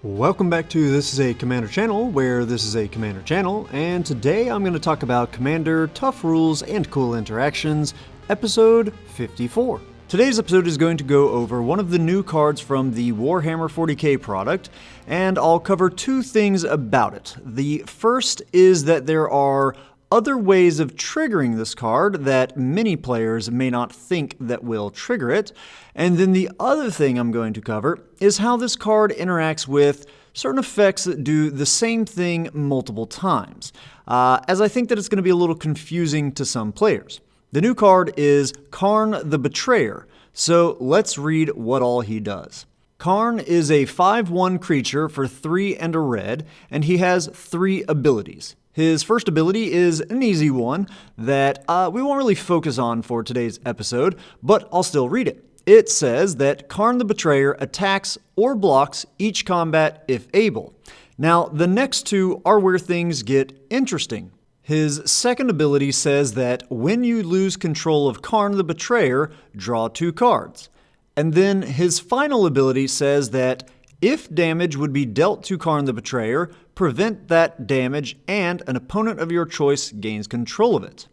Welcome back to This is a Commander channel, where this is a Commander channel, and today I'm going to talk about Commander, tough rules, and cool interactions, episode 54. Today's episode is going to go over one of the new cards from the Warhammer 40k product, and I'll cover two things about it. The first is that there are other ways of triggering this card that many players may not think that will trigger it. And then the other thing I'm going to cover is how this card interacts with certain effects that do the same thing multiple times, as I think that it's going to be a little confusing to some players. The new card is Khârn the Betrayer, so let's read what all he does. Khârn is a 5/1 creature for 3 and a red, and he has 3 abilities. His first ability is an easy one that we won't really focus on for today's episode, but I'll still read it. It says that Khârn the Betrayer attacks or blocks each combat if able. Now, the next two are where things get interesting. His second ability says that when you lose control of Khârn the Betrayer, draw 2 cards. And then his final ability says that if damage would be dealt to Khârn the Betrayer, prevent that damage and an opponent of your choice gains control of it.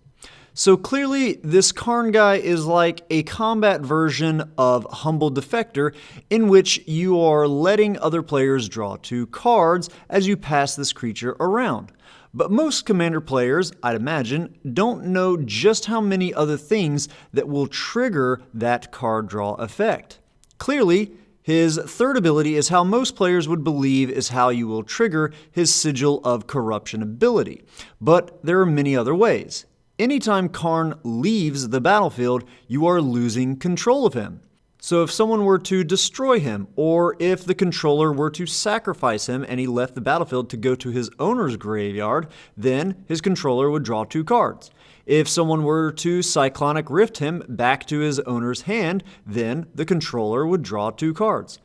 So clearly, this Khârn guy is like a combat version of Humble Defector, in which you are letting other players draw 2 cards as you pass this creature around. But most Commander players, I'd imagine, don't know just how many other things that will trigger that card draw effect. Clearly, his third ability is how most players would believe is how you will trigger his Sigil of Corruption ability. But there are many other ways. Anytime Khârn leaves the battlefield, you are losing control of him. So if someone were to destroy him, or if the controller were to sacrifice him and he left the battlefield to go to his owner's graveyard, then his controller would draw 2 cards. If someone were to Cyclonic Rift him back to his owner's hand, then the controller would draw 2 cards.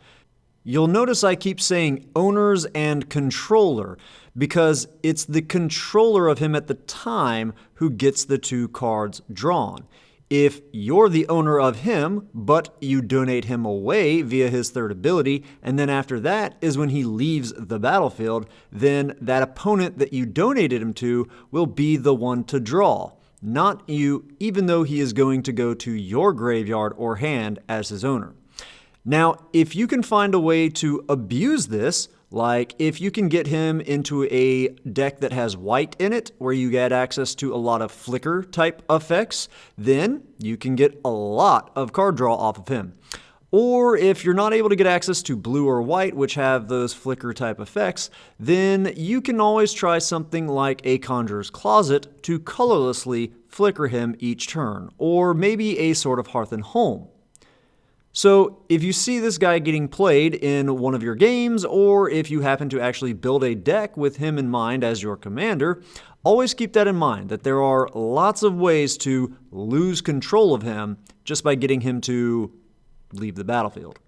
You'll notice I keep saying owners and controller, because it's the controller of him at the time who gets the 2 cards drawn. If you're the owner of him, but you donate him away via his third ability, and then after that is when he leaves the battlefield, then that opponent that you donated him to will be the one to draw, not you, even though he is going to go to your graveyard or hand as his owner. Now, if you can find a way to abuse this, like if you can get him into a deck that has white in it, where you get access to a lot of flicker type effects, then you can get a lot of card draw off of him. Or if you're not able to get access to blue or white, which have those flicker type effects, then you can always try something like a Conjurer's Closet to colorlessly flicker him each turn, or maybe a Sword of Hearth and Home. So if you see this guy getting played in one of your games, or if you happen to actually build a deck with him in mind as your commander, always keep that in mind, that there are lots of ways to lose control of him just by getting him to leave the battlefield.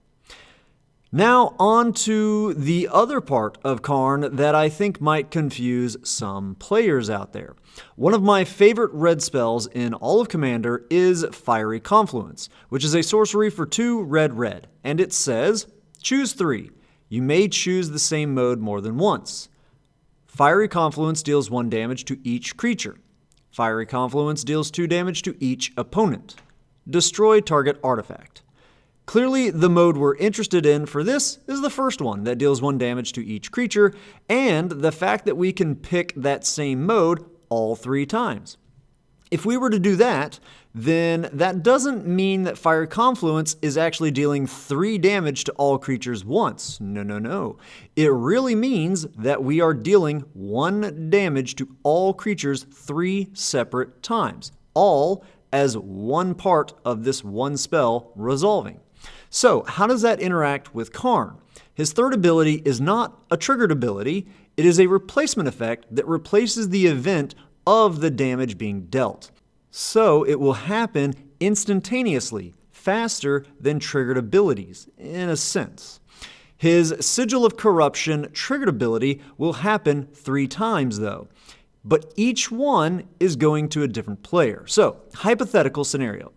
Now on to the other part of Khârn that I think might confuse some players out there. One of my favorite red spells in all of Commander is Fiery Confluence, which is a sorcery for 2 red, and it says, choose 3. You may choose the same mode more than once. Fiery Confluence deals 1 damage to each creature. Fiery Confluence deals 2 damage to each opponent. Destroy target artifact. Clearly, the mode we're interested in for this is the first one that deals 1 damage to each creature, and the fact that we can pick that same mode all 3 times. If we were to do that, then that doesn't mean that Fiery Confluence is actually dealing 3 damage to all creatures once. No. It really means that we are dealing 1 damage to all creatures 3 separate times, all as one part of this one spell resolving. So, how does that interact with Khârn? His third ability is not a triggered ability, it is a replacement effect that replaces the event of the damage being dealt. So, it will happen instantaneously, faster than triggered abilities, in a sense. His Sigil of Corruption triggered ability will happen 3 times though, but each one is going to a different player. So, hypothetical scenario.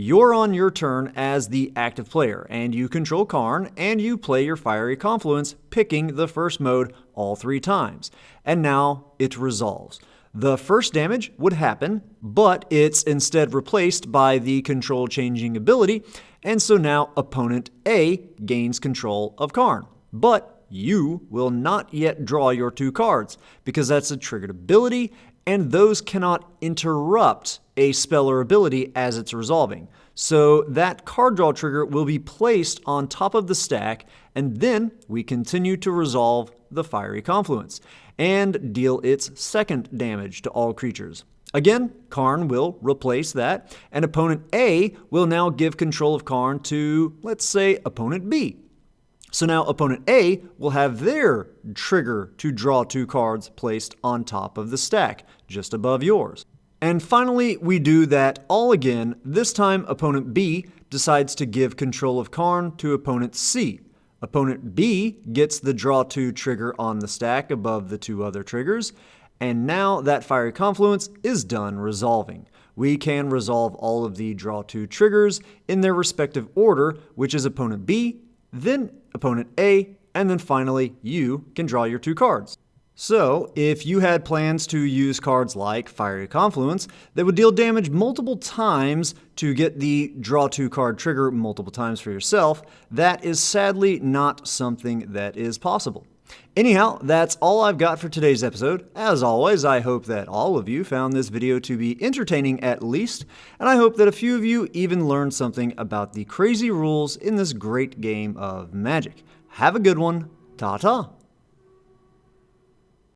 you're on your turn as the active player, and you control Khârn, and you play your Fiery Confluence, picking the first mode all 3 times. And now it resolves. The first damage would happen, but it's instead replaced by the control changing ability, and so now opponent A gains control of Khârn. But you will not yet draw your 2 cards, because that's a triggered ability, and those cannot interrupt a spell or ability as it's resolving. So that card draw trigger will be placed on top of the stack, and then we continue to resolve the Fiery Confluence and deal its second damage to all creatures. Again, Khârn will replace that, and opponent A will now give control of Khârn to, let's say, opponent B. So now opponent A will have their trigger to draw 2 cards placed on top of the stack, just above yours. And finally, we do that all again. This time, opponent B decides to give control of Khârn to opponent C. Opponent B gets the draw 2 trigger on the stack above the 2 other triggers, and now that Fiery Confluence is done resolving. We can resolve all of the draw 2 triggers in their respective order, which is opponent B, then opponent A, and then finally you can draw your 2 cards. So, if you had plans to use cards like Fiery Confluence that would deal damage multiple times to get the draw 2 card trigger multiple times for yourself, that is sadly not something that is possible. Anyhow, that's all I've got for today's episode. As always, I hope that all of you found this video to be entertaining at least, and I hope that a few of you even learned something about the crazy rules in this great game of Magic. Have a good one. Ta-ta!